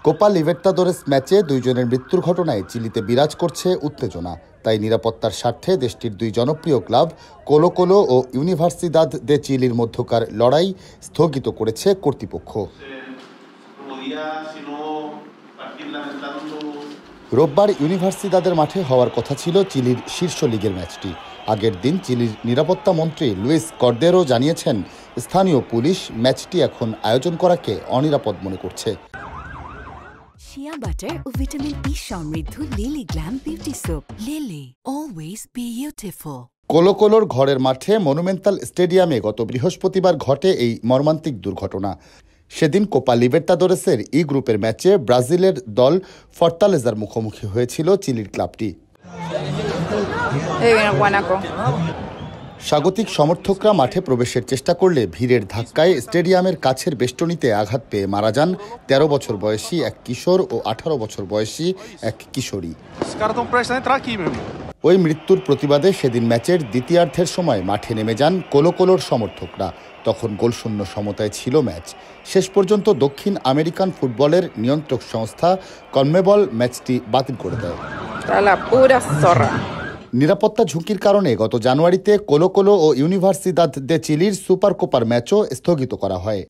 Copa Libertadores ম্যাচে দুইজনের মৃত্যুর ঘটনায় চিলিতে বিরাজ করছে উত্তেজনা। তাই নিরাপত্তার স্বার্থে দেশটির দুই জনপ্রিয় ক্লাব কোলো কোলো ও ইউনিভার্সিদাদ দে চিলির মধ্যকার লড়াই স্থগিত করেছে কর্তৃপক্ষ। রোববার ইউনিভার্সিদাদের মাঠে হওয়ার কথা ছিল চিলির শীর্ষ লিগের ম্যাচটি। আগের দিন চিলির নিরাপত্তা মন্ত্রী লুইস কর্দেরো জানিয়েছেন, স্থানীয় পুলিশ ম্যাচটি এখন আয়োজন করাকে অনিরাপদ মনে করছে। শিয়া বাটার ও ভিটামিন ই সমৃদ্ধ lily glam beauty soap. Lily, always beautiful. কোলো কোলোর ঘরের মাঠে মনুমেন্টাল স্টেডিয়ামে গত বৃহস্পতিবার ঘটে এই মর্মান্তিক দুর্ঘটনা। সেদিন কোপা লিবের্তাদোরেসের ই গ্রুপের ম্যাচে ব্রাজিলের দল ফর্তালেজার মুখোমুখি হয়েছিল চিলির ক্লাবটি। স্বাগতিক সমর্থকরা মাঠে প্রবেশের চেষ্টা করলে ভিড়ের ধাক্কায় স্টেডিয়ামের কাছের বেষ্টনীতে আঘাত পেয়ে মারা যান ১৩ বছর বয়সী এক কিশোর ও ১৮ বছর বয়সী এক কিশোরী। ওই মৃত্যুর প্রতিবাদে সেদিন ম্যাচের দ্বিতীয়ার্ধের সময় মাঠে নেমে যান কোলো কোলোর সমর্থকরা। তখন গোলশূন্য সমতায় ছিল ম্যাচ। শেষ পর্যন্ত দক্ষিণ আমেরিকান ফুটবলের নিয়ন্ত্রক সংস্থা কনমেবল ম্যাচটি বাতিল করে দেয়। নিরাপত্তা ঝুঁকির কারণে গত জানুয়ারিতে কোলো কোলো ও ইউনিভার্সিদাদ দে চিলির সুপার কোপার ম্যাচও স্থগিত করা হয়।